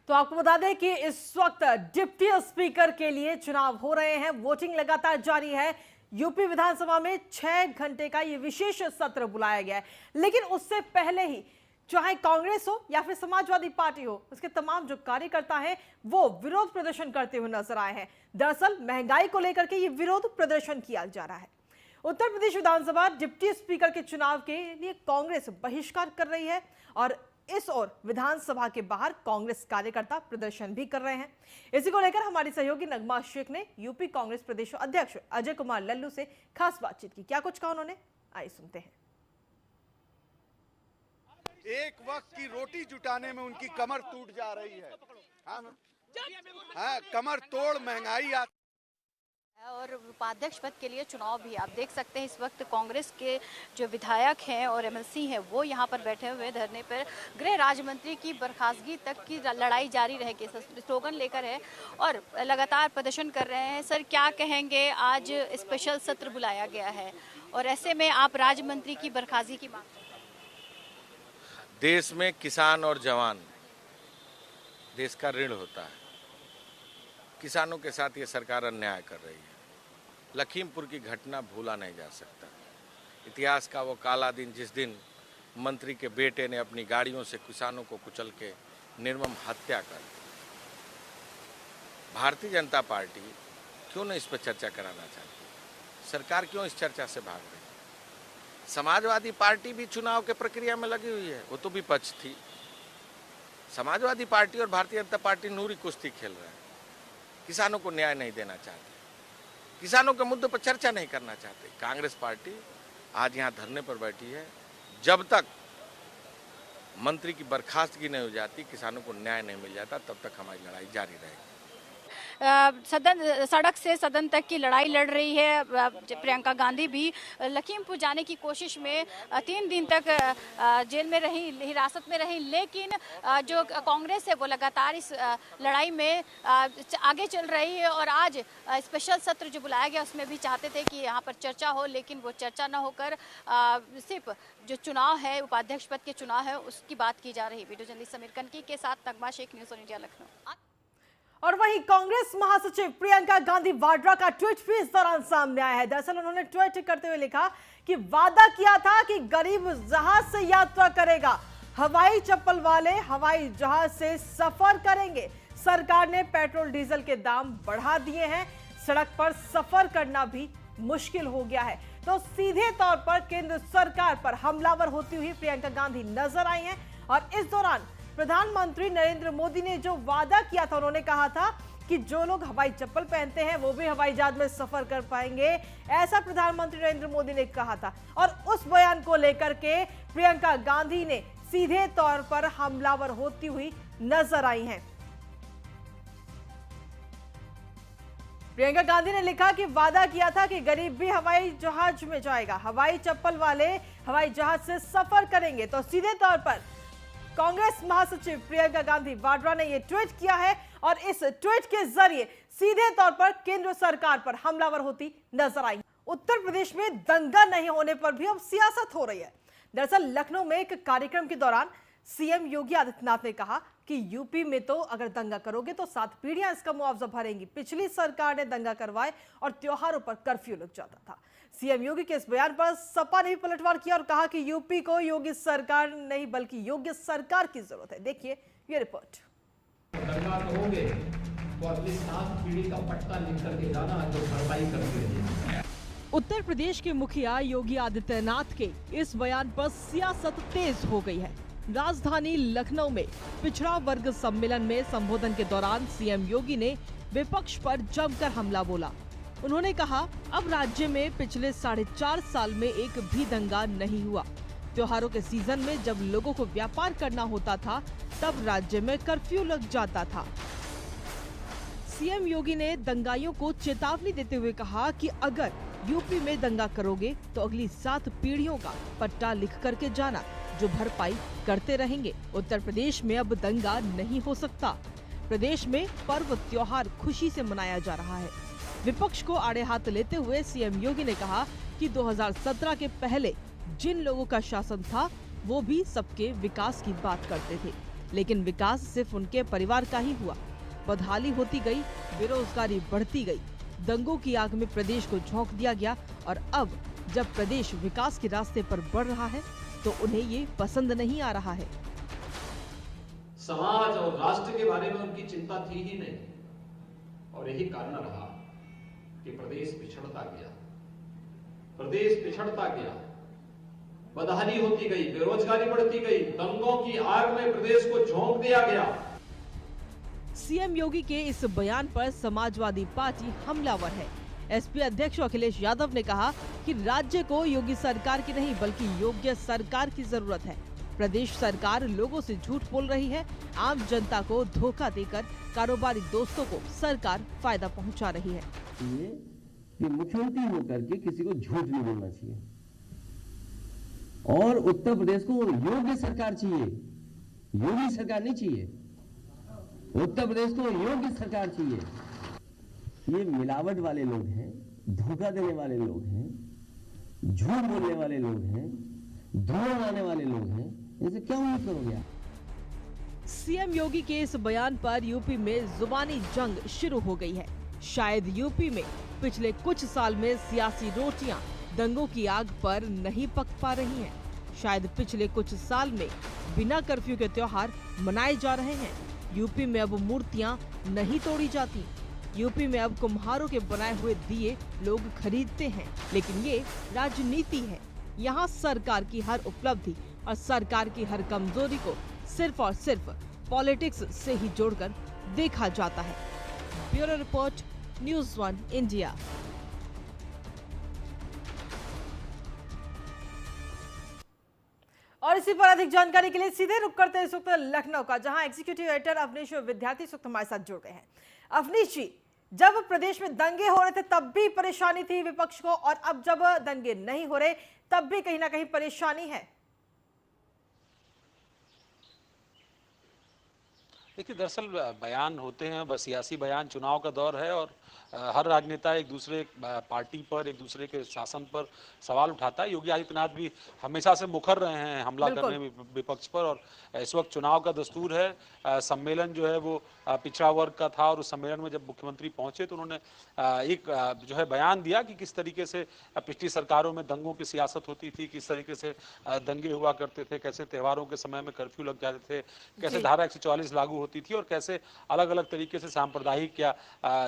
तो आपको बता दें कि इस वक्त डिप्टी स्पीकर के लिए चुनाव हो रहे हैं। वोटिंग लगातार जारी है। यूपी विधानसभा में 6 घंटे का ये विशेष सत्र बुलाया गया है, लेकिन उससे पहले ही चाहे कांग्रेस हो या फिर समाजवादी पार्टी हो, उसके तमाम जो कार्यकर्ता हैं वो विरोध प्रदर्शन करते हुए नजर आए हैं। दरअसल महंगाई को लेकर के ये विरोध प्रदर्शन किया जा रहा है। उत्तर प्रदेश विधानसभा डिप्टी स्पीकर के चुनाव के लिए कांग्रेस बहिष्कार कर रही है और इस ओर विधानसभा के बाहर कांग्रेस कार्यकर्ता प्रदर्शन भी कर रहे हैं। इसी को लेकर हमारी सहयोगी नगमा शेख ने यूपी कांग्रेस प्रदेश अध्यक्ष अजय कुमार लल्लू से खास बातचीत की। क्या कुछ कहा उन्होंने, आइए सुनते हैं। एक वक्त की रोटी जुटाने में उनकी कमर टूट जा रही है। हाँ, कमर तोड़ महंगाई आती और उपाध्यक्ष पद के लिए चुनाव भी आप देख सकते हैं। इस वक्त कांग्रेस के जो विधायक हैं और एमएलसी हैं वो यहाँ पर बैठे हुए धरने पर गृह राज्य मंत्री की बर्खास्तगी तक की लड़ाई जारी रहेगी स्लोगन लेकर है और लगातार प्रदर्शन कर रहे हैं। सर क्या कहेंगे, आज स्पेशल सत्र बुलाया गया है और ऐसे में आप राज्य मंत्री की बर्खास्तगी की मांग। देश में किसान और जवान देश का ऋण होता है। किसानों के साथ ये सरकार अन्याय कर रही है। लखीमपुर की घटना भूला नहीं जा सकता। इतिहास का वो काला दिन जिस दिन मंत्री के बेटे ने अपनी गाड़ियों से किसानों को कुचल के निर्मम हत्या कर दी। भारतीय जनता पार्टी क्यों नहीं इस पर चर्चा कराना चाहती? सरकार क्यों इस चर्चा से भाग रही? समाजवादी पार्टी भी चुनाव के प्रक्रिया में लगी हुई है, वो तो विपक्ष थी। समाजवादी पार्टी और भारतीय जनता पार्टी नूरी कुश्ती खेल रहे हैं। किसानों को न्याय नहीं देना चाहते, किसानों के मुद्दों पर चर्चा नहीं करना चाहते। कांग्रेस पार्टी आज यहाँ धरने पर बैठी है। जब तक मंत्री की बर्खास्तगी नहीं हो जाती, किसानों को न्याय नहीं मिल जाता, तब तक हमारी लड़ाई जारी रहेगी। सड़क से सदन तक की लड़ाई लड़ रही है। प्रियंका गांधी भी लखीमपुर जाने की कोशिश में 3 दिन तक जेल में रही, हिरासत में रही, लेकिन जो कांग्रेस है वो लगातार इस लड़ाई में आगे चल रही है और आज स्पेशल सत्र जो बुलाया गया उसमें भी चाहते थे कि यहाँ पर चर्चा हो, लेकिन वो चर्चा न होकर सिर्फ जो चुनाव है, उपाध्यक्ष पद के चुनाव है, उसकी बात की जा रही। वीडियो जर्नलिस्ट समीर कनकी के साथ Nagma Shaikh, news on India, Lucknow. और वहीं कांग्रेस महासचिव प्रियंका गांधी वाड्रा का ट्वीट भी इस दौरान सामने आया है। दरअसल उन्होंने ट्वीट करते हुए लिखा कि वादा किया था कि गरीब जहाज से यात्रा करेगा, हवाई चप्पल वाले हवाई जहाज से सफर करेंगे। सरकार ने पेट्रोल डीजल के दाम बढ़ा दिए हैं, सड़क पर सफर करना भी मुश्किल हो गया है। तो सीधे तौर पर केंद्र सरकार पर हमलावर होती हुई प्रियंका गांधी नजर आई हैं और इस दौरान प्रधानमंत्री नरेंद्र मोदी ने जो वादा किया था, उन्होंने कहा था कि जो लोग हवाई चप्पल पहनते हैं वो भी हवाई जहाज में सफर कर पाएंगे, ऐसा प्रधानमंत्री नरेंद्र मोदी ने कहा था। और उस बयान को लेकर के प्रियंका गांधी ने सीधे तौर पर हमलावर होती हुई नजर आई हैं। प्रियंका गांधी ने लिखा कि वादा किया था कि गरीब भी हवाई जहाज में जाएगा, हवाई चप्पल वाले हवाई जहाज से सफर करेंगे। तो सीधे तौर पर कांग्रेस महासचिव प्रियंका गांधी वाड्रा ने यह ट्वीट किया है और इस ट्वीट के जरिए सीधे तौर पर केंद्र सरकार पर हमलावर होती नजर आई। उत्तर प्रदेश में दंगा नहीं होने पर भी अब सियासत हो रही है। दरअसल लखनऊ में एक कार्यक्रम के दौरान सीएम योगी आदित्यनाथ ने कहा कि यूपी में तो अगर दंगा करोगे तो 7 पीढ़ियां इसका मुआवजा भरेंगी। पिछली सरकार ने दंगा करवाए और त्योहारों पर कर्फ्यू लग जाता था। सीएम योगी के इस बयान पर सपा ने भी पलटवार किया और कहा कि यूपी को योगी सरकार नहीं बल्कि योग्य सरकार की जरूरत है। देखिए ये रिपोर्ट। दंगा करोगे तो अगली 7 पीढ़ी का पट्टा लिख करके जाना, जो भरपाई करके। उत्तर प्रदेश के मुखिया योगी आदित्यनाथ के इस बयान पर सियासत तेज हो गई है। राजधानी लखनऊ में पिछड़ा वर्ग सम्मेलन में संबोधन के दौरान सीएम योगी ने विपक्ष पर जमकर हमला बोला। उन्होंने कहा, अब राज्य में पिछले 4.5 साल में एक भी दंगा नहीं हुआ। त्योहारों के सीजन में जब लोगों को व्यापार करना होता था तब राज्य में कर्फ्यू लग जाता था। सीएम योगी ने दंगाइयों को चेतावनी देते हुए कहा कि अगर यूपी में दंगा करोगे तो अगली 7 पीढ़ियों का पट्टा लिख करके जाना, जो भरपाई करते रहेंगे। उत्तर प्रदेश में अब दंगा नहीं हो सकता। प्रदेश में पर्व त्योहार खुशी से मनाया जा रहा है। विपक्ष को आड़े हाथ लेते हुए सीएम योगी ने कहा कि 2017 के पहले जिन लोगों का शासन था वो भी सबके विकास की बात करते थे। लेकिन विकास सिर्फ उनके परिवार का ही हुआ। बदहाली होती गई, बेरोजगारी बढ़ती गई, दंगों की आग में प्रदेश को झोंक दिया गया और अब जब प्रदेश विकास के रास्ते पर बढ़ रहा है तो उन्हें ये पसंद नहीं आ रहा है। समाज और राष्ट्र के बारे में उनकी चिंता थी ही नहीं और यही कारण रहा कि प्रदेश पिछड़ता गया, प्रदेश पिछड़ता गया, बदहाली होती गई, बेरोजगारी बढ़ती गई, दंगों की आग में प्रदेश को झोंक दिया गया। सीएम योगी के इस बयान पर समाजवादी पार्टी हमलावर है। एसपी अध्यक्ष अखिलेश यादव ने कहा कि राज्य को योगी सरकार की नहीं बल्कि योग्य सरकार की जरूरत है। प्रदेश सरकार लोगों से झूठ बोल रही है, आम जनता को धोखा देकर कारोबारी दोस्तों को सरकार फायदा पहुंचा रही है। कि मुख्यमंत्री होकर के किसी को झूठ नहीं बोलना चाहिए और उत्तर प्रदेश को योग्य सरकार चाहिए, योगी सरकार नहीं चाहिए। उत्तर प्रदेश को योग्य सरकार चाहिए। ये मिलावट वाले लोग हैं, धोखा देने वाले लोग हैं, झूठ बोलने वाले लोग हैं, धुआं उड़ाने वाले लोग हैं, इनसे क्या उम्मीद करोगे? सीएम योगी के इस बयान पर यूपी में जुबानी जंग शुरू हो गई है। शायद यूपी में पिछले कुछ साल में सियासी रोटियां दंगों की आग पर नहीं पक पा रही हैं। शायद पिछले कुछ साल में बिना कर्फ्यू के त्योहार मनाए जा रहे हैं। यूपी में अब मूर्तियां नहीं तोड़ी जाती। यूपी में अब कुम्हारों के बनाए हुए दिए लोग खरीदते हैं। लेकिन ये राजनीति है। यहाँ सरकार की हर उपलब्धि और सरकार की हर कमजोरी को सिर्फ और सिर्फ पॉलिटिक्स से ही जोड़कर देखा जाता है। Bureau report, news 1 India. और इसी पर अधिक जानकारी के लिए सीधे रुक करते हैं इस वक्त लखनऊ का, जहां एग्जीक्यूटिव एडिटर अवनीश विद्यार्थी इस वक्त हमारे साथ जुड़ गए हैं। अवनीश जी, जब प्रदेश में दंगे हो रहे थे तब भी परेशानी थी विपक्ष को, और अब जब दंगे नहीं हो रहे तब भी कहीं ना कहीं परेशानी है। देखिए, दरअसल बयान होते हैं, बस सियासी बयान, चुनाव का दौर है और हर राजनेता एक दूसरे पार्टी पर, एक दूसरे के शासन पर सवाल उठाता है। योगी आदित्यनाथ भी हमेशा से मुखर रहे हैं हमला करने में विपक्ष पर, और इस वक्त चुनाव का दस्तूर है। सम्मेलन जो है वो पिछड़ा वर्ग का था और उस सम्मेलन में जब मुख्यमंत्री पहुंचे तो उन्होंने एक जो है बयान दिया कि किस तरीके से पिछली सरकारों में दंगों की सियासत होती थी, किस तरीके से दंगे हुआ करते थे, कैसे त्योहारों के समय में कर्फ्यू लग जाते थे, कैसे धारा 144 लागू होती थी और कैसे अलग अलग तरीके से सांप्रदायिक या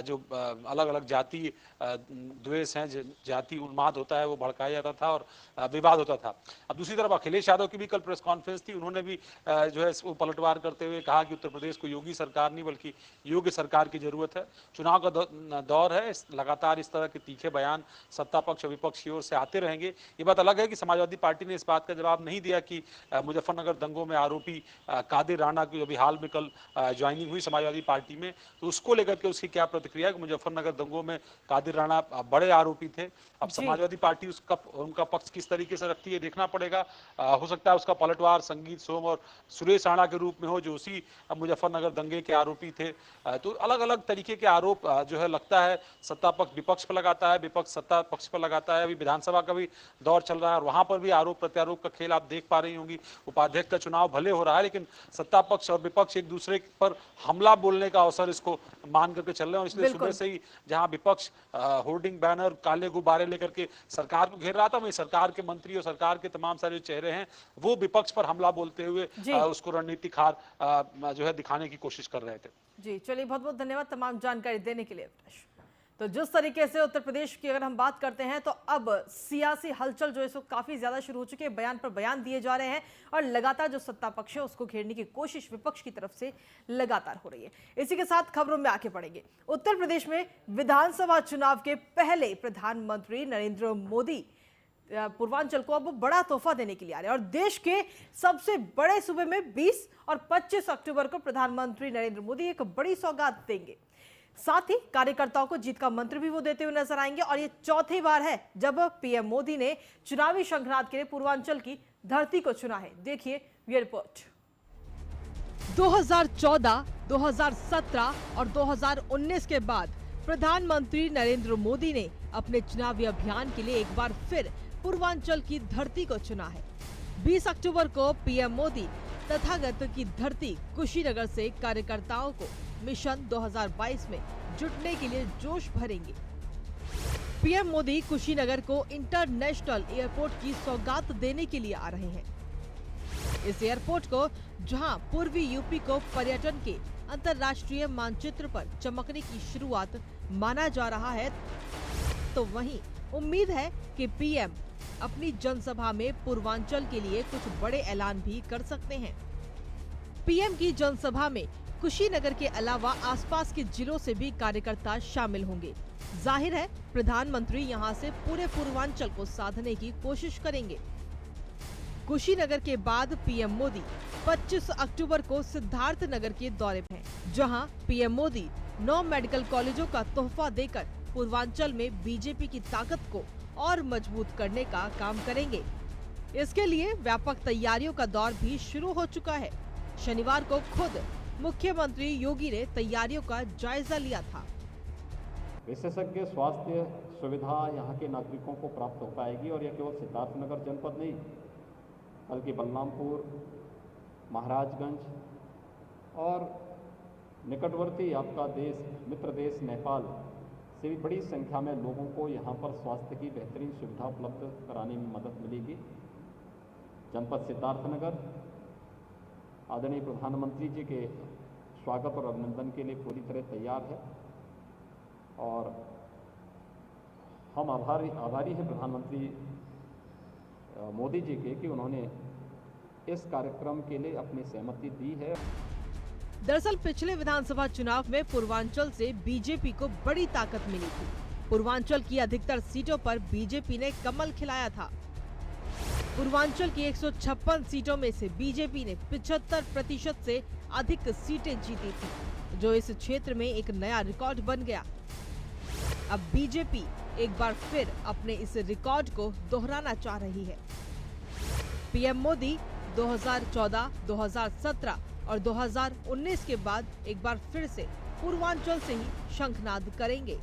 जो अलग अलग जाति द्वेष है, जाति उन्माद होता है, वो भड़काया जाता था और विवाद होता था। अब दूसरी तरफ अखिलेश यादव की भी कल प्रेस कॉन्फ्रेंस थी, उन्होंने भी जो है वो पलटवार करते हुए कहा कि उत्तर प्रदेश को योगी सरकार नहीं बल्कि योग्य सरकार की जरूरत है। चुनाव का दौर है, लगातार इस तरह के तीखे बयान सत्ता पक्ष और विपक्ष की ओर से आते रहेंगे। ये बात अलग है कि समाजवादी पार्टी ने इस बात का जवाब नहीं दिया कि मुजफ्फरनगर दंगों में आरोपी कादिर राणा की अभी हाल में कल ज्वाइनिंग हुई समाजवादी पार्टी में, तो उसको लेकर के उसकी क्या प्रतिक्रिया कि मुजफ्फरनगर दंगों में कादिर राणा बड़े आरोपी थे। अब समाजवादी पार्टी उनका पक्ष किस तरीके से रखती है देखना पड़ेगा। हो सकता है उसका पलटवार संगीत सोम और सुरेश राणा के रूप में हो, जो उसी मुजफ्फरनगर दंगे के आरोपी थे। तो अलग अलग तरीके के आरोप जो है लगता है सत्ता पक्ष विपक्ष पर लगाता है, विपक्ष सत्ता पक्ष पर लगाता है। अभी विधानसभा का भी दौर चल रहा है और वहां पर भी आरोप प्रत्यारोप का खेल आप देख पा रही होंगी। उपाध्यक्ष का चुनाव भले हो रहा है लेकिन सत्ता पक्ष और विपक्ष एक दूसरे पर हमला बोलने का अवसर इसको मान करके चल रहे हैं। और इसलिए सुबह से ही जहां विपक्ष होर्डिंग बैनर काले गुब्बारे लेकर के सरकार को घेर रहा था, वहीं सरकार के मंत्री और सरकार के तमाम सारे चेहरे हैं वो विपक्ष पर हमला बोलते हुए उसको रणनीतिक हार जो है दिखाने की कोशिश कर रहे थे। जी चलिए, बहुत बहुत धन्यवाद तमाम जानकारी देने के लिए। तो जिस तरीके से उत्तर प्रदेश की अगर हम बात करते हैं तो अब सियासी हलचल जो है सो काफी ज्यादा शुरू हो चुकी है, बयान पर बयान दिए जा रहे हैं और लगातार जो सत्ता पक्ष है उसको घेरने की कोशिश विपक्ष की तरफ से लगातार हो रही है। इसी के साथ खबरों में आगे बढ़ेंगे। उत्तर प्रदेश में विधानसभा चुनाव के पहले प्रधानमंत्री नरेंद्र मोदी पूर्वांचल को अब बड़ा तोहफा देने के लिए आ रहे हैं और देश के सबसे बड़े सूबे में 20 और 25 अक्टूबर को प्रधानमंत्री नरेंद्र मोदी एक बड़ी सौगात देंगे। साथ ही कार्यकर्ताओं को जीत का मंत्र भी वो देते हुए नजर आएंगे और ये चौथी बार है जब पीएम मोदी ने चुनावी संघरात के लिए पूर्वांचल की धरती को चुना है। देखिए ये रिपोर्ट। 2014, 2017 और 2019 के बाद प्रधानमंत्री नरेंद्र मोदी ने अपने चुनावी अभियान के लिए एक बार फिर पूर्वांचल की धरती को चुना है। 20 अक्टूबर को पीएम मोदी तथागत की धरती कुशीनगर से कार्यकर्ताओं को मिशन 2022 में जुटने के लिए जोश भरेंगे। पीएम मोदी कुशीनगर को इंटरनेशनल एयरपोर्ट की सौगात देने के लिए आ रहे हैं। इस एयरपोर्ट को जहां पूर्वी यूपी को पर्यटन के अंतर्राष्ट्रीय मानचित्र पर चमकने की शुरुआत माना जा रहा है, तो वहीं उम्मीद है कि पीएम अपनी जनसभा में पूर्वांचल के लिए कुछ बड़े ऐलान भी कर सकते हैं। पीएम की जनसभा में कुशीनगर के अलावा आसपास के जिलों से भी कार्यकर्ता शामिल होंगे। जाहिर है प्रधानमंत्री यहां से पूरे पूर्वांचल को साधने की कोशिश करेंगे। कुशीनगर के बाद पीएम मोदी 25 अक्टूबर को सिद्धार्थनगर के दौरे पे हैं, जहां पीएम मोदी 9 मेडिकल कॉलेजों का तोहफा देकर पूर्वांचल में बीजेपी की ताकत को और मजबूत करने का काम करेंगे। इसके लिए व्यापक तैयारियों का दौर भी शुरू हो चुका है। शनिवार को खुद मुख्यमंत्री योगी ने तैयारियों का जायजा लिया था। विशेषज्ञ स्वास्थ्य सुविधा यहाँ के नागरिकों को प्राप्त हो पाएगी और यह केवल सिद्धार्थनगर जनपद नहीं बल्कि बलरामपुर, महाराजगंज और निकटवर्ती आपका देश मित्र देश नेपाल से भी बड़ी संख्या में लोगों को यहाँ पर स्वास्थ्य की बेहतरीन सुविधा उपलब्ध कराने में मदद मिलेगी। जनपद सिद्धार्थनगर आदरणीय प्रधानमंत्री जी के स्वागत और अभिनंदन के लिए पूरी तरह तैयार है और हम आभारी हैं प्रधानमंत्री मोदी जी के कि उन्होंने इस कार्यक्रम के लिए अपनी सहमति दी है। दरअसल पिछले विधानसभा चुनाव में पूर्वांचल से बीजेपी को बड़ी ताकत मिली थी। पूर्वांचल की अधिकतर सीटों पर बीजेपी ने कमल खिलाया था। पूर्वांचल की 156 सीटों में से बीजेपी ने 75% से अधिक सीटें जीती थी, जो इस क्षेत्र में एक नया रिकॉर्ड बन गया। अब बीजेपी एक बार फिर अपने इस रिकॉर्ड को दोहराना चाह रही है। पीएम मोदी 2014, 2017 और 2019 के बाद एक बार फिर से पूर्वांचल से ही शंखनाद करेंगे।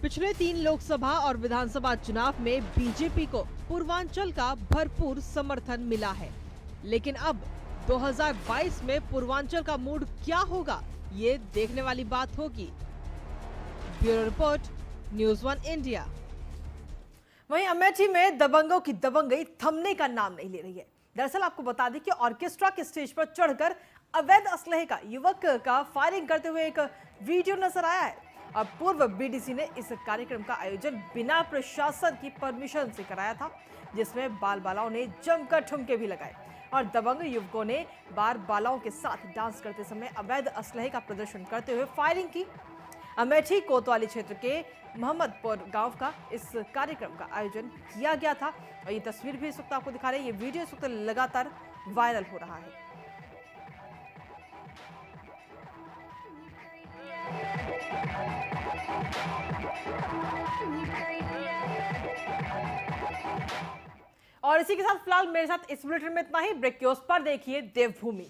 पिछले 3 लोकसभा और विधानसभा चुनाव में बीजेपी को पूर्वांचल का भरपूर समर्थन मिला है, लेकिन अब 2022 में पूर्वांचल का मूड क्या होगा, ये देखने वाली बात होगी। Bureau report, news 1 India. वहीं अमेठी में दबंगों की दबंगई थमने का नाम नहीं ले रही है। दरअसल आपको बता दें कि ऑर्केस्ट्रा के स्टेज पर चढ़कर अवैध असलहे का युवक का फायरिंग करते हुए एक वीडियो नजर आया है। और पूर्व बीडीसी ने इस कार्यक्रम का आयोजन बिना प्रशासन की परमिशन से कराया था, जिसमें बाल बालाओं ने जमकर ठुमके भी लगाए और दबंग युवकों ने बाल बालाओं के साथ डांस करते समय अवैध असलहे का प्रदर्शन करते हुए फायरिंग की। अमेठी कोतवाली क्षेत्र के मोहम्मदपुर गांव का इस कार्यक्रम का आयोजन किया गया था और ये तस्वीर भी इस वक्त आपको दिखा रहे हैं। ये वीडियो इस वक्त लगातार वायरल हो रहा है। और इसी के साथ फिलहाल मेरे साथ इस बुलेटिन में इतना ही। ब्रेक के उस पर देखिए देवभूमि।